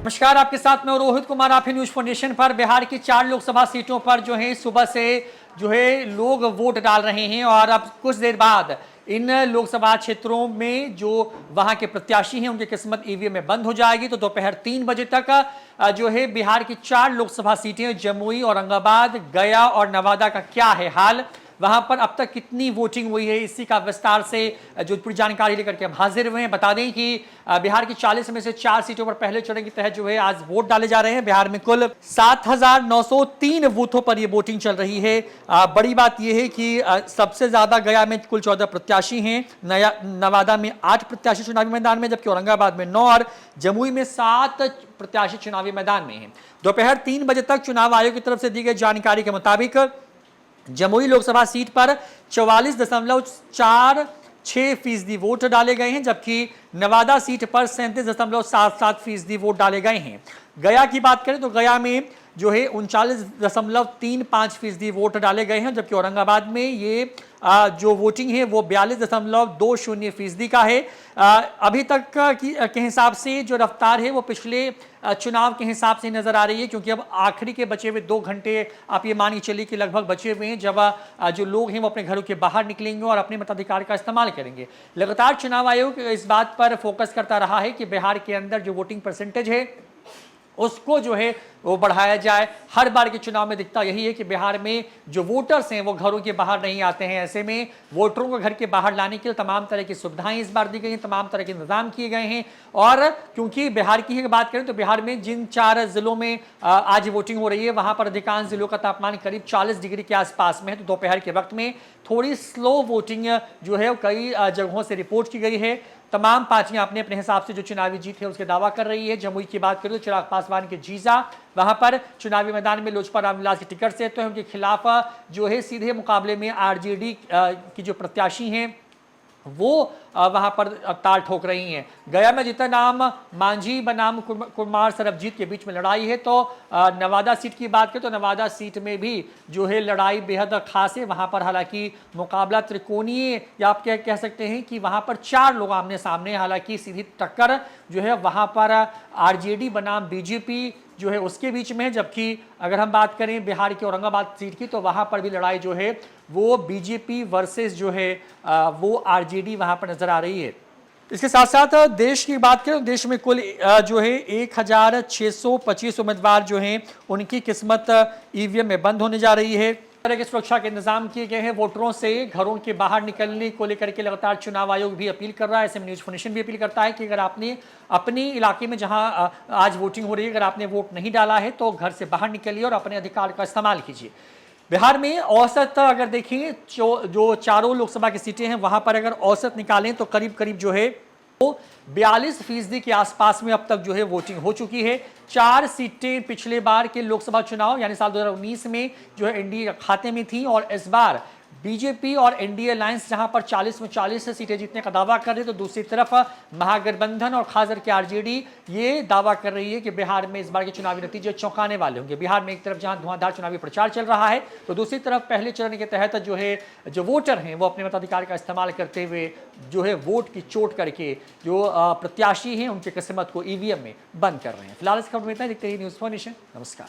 नमस्कार, आपके साथ मैं रोहित कुमार। आप न्यूज फाउंडेशन पर। बिहार की 4 लोकसभा सीटों पर जो है सुबह से लोग वोट डाल रहे हैं और अब कुछ देर बाद इन लोकसभा क्षेत्रों में जो वहां के प्रत्याशी हैं उनकी किस्मत ईवीएम में बंद हो जाएगी। तो दोपहर 3 बजे तक जो है बिहार की 4 लोकसभा सीटें जमुई, औरंगाबाद, गया और नवादा का क्या है हाल, वहां पर अब तक कितनी वोटिंग हुई है, इसी का विस्तार से जो पूरी जानकारी लेकर के हम हाजिर हुए हैं। बता दें कि बिहार की 40 में से 4 सीटों पर पहले चरण के तहत जो है आज वोट डाले जा रहे हैं। बिहार में कुल 7,903 बूथों पर यह वोटिंग चल रही है। बड़ी बात यह है कि सबसे ज्यादा गया में कुल 14 प्रत्याशी हैं, नवादा में 8 प्रत्याशी चुनावी मैदान में, जबकि औरंगाबाद में 9 और जमुई में 7 प्रत्याशी चुनावी मैदान में हैं। दोपहर 3 बजे तक चुनाव आयोग की तरफ से दी गई जानकारी के मुताबिक जमुई लोकसभा सीट पर 44.46% वोट डाले गए हैं, जबकि नवादा सीट पर 37.77% वोट डाले गए हैं। गया की बात करें तो गया में जो है 39.35% वोट डाले गए हैं, जबकि औरंगाबाद में ये जो वोटिंग है वो 42.20% का है। अभी तक के हिसाब से जो रफ्तार है वो पिछले चुनाव के हिसाब से नजर आ रही है, क्योंकि अब आखिरी के बचे हुए 2 घंटे आप ये मान के चलिए कि लगभग बचे हुए हैं, जब जो लोग हैं वो अपने घरों के बाहर निकलेंगे और अपने मताधिकार का इस्तेमाल करेंगे। लगातार चुनाव आयोग इस बात पर फोकस करता रहा है कि बिहार के अंदर जो वोटिंग परसेंटेज है उसको जो है वो बढ़ाया जाए। हर बार के चुनाव में दिखता यही है कि बिहार में जो वोटर्स हैं वो घरों के बाहर नहीं आते हैं। ऐसे में वोटरों को घर के बाहर लाने के लिए तमाम तरह की सुविधाएं इस बार दी गई हैं, तमाम तरह के इंतजाम किए गए हैं। और क्योंकि बिहार की ही बात करें तो बिहार में जिन 4 जिलों में आज वोटिंग हो रही है वहां पर अधिकांश जिलों का तापमान करीब 40 डिग्री के आसपास में है। तो दोपहर के वक्त में थोड़ी स्लो वोटिंग जो है कई जगहों से रिपोर्ट की गई है। तमाम पार्टियां अपने अपने हिसाब से जो चुनावी जीत है उसके दावा कर रही है। जमुई की बात करें तो चिराग पासवान के जीजा, वहां पर चुनावी मैदान में लोजपा रामविलास के टिकट से तो उनके खिलाफ जो है सीधे मुकाबले में आरजेडी की जो प्रत्याशी हैं वो वहां पर ताल ठोक रही हैं। गया में जितना नाम मांझी बनाम कुमार सरबजीत के बीच में लड़ाई है, तो नवादा सीट की बात करें तो नवादा सीट में भी जो है लड़ाई बेहद खास है। वहां पर हालांकि मुकाबला त्रिकोणीय या आप क्या कह सकते हैं कि वहां पर 4 लोग आमने सामने, हालांकि सीधी टक्कर जो है वहां पर आरजेडी बनाम बीजेपी जो है उसके बीच में है। जबकि अगर हम बात करें बिहार की औरंगाबाद सीट की तो वहां पर भी लड़ाई जो है वो बीजेपी वर्सेस जो है वो आरजेडी वहां पर नजर आ रही है। इसके साथ साथ देश की बात करें तो देश में कुल जो है 1,625 उम्मीदवार जो हैं उनकी किस्मत ईवीएम में बंद होने जा रही है। तरह की सुरक्षा के इंतजाम किए गए हैं। वोटरों से घरों के बाहर निकलने को लेकर के लगातार चुनाव आयोग भी अपील कर रहा है। ऐसे में न्यूज फाउंडेशन भी अपील करता है कि अगर आपने अपने इलाके में जहां आज वोटिंग हो रही है अगर आपने वोट नहीं डाला है तो घर से बाहर निकलिए और अपने अधिकार का इस्तेमाल कीजिए। बिहार में औसत अगर देखें जो चारों लोकसभा की सीटें हैं वहां पर अगर औसत निकालें तो करीब करीब जो है 42% के आसपास में अब तक जो है वोटिंग हो चुकी है। 4 सीटें पिछले बार के लोकसभा चुनाव यानी साल 2019 में जो है एनडीए खाते में थी और इस बार बीजेपी और एनडीए अलायंस जहां पर 40 में 40 सीटें जीतने का दावा कर रहे तो दूसरी तरफ महागठबंधन और खासकर के आरजेडी ये दावा कर रही है कि बिहार में इस बार के चुनावी नतीजे चौंकाने वाले होंगे। बिहार में एक तरफ जहां धुआंधार चुनावी प्रचार चल रहा है तो दूसरी तरफ पहले चरण के तहत जो है जो वोटर हैं वो अपने मताधिकार का इस्तेमाल करते हुए जो है वोट की चोट करके जो प्रत्याशी हैं उनकी किस्मत को ईवीएम में बंद कर रहे हैं। फिलहाल इस खबर में इतना। देखते रहिए न्यूज फाउंडेशन। नमस्कार।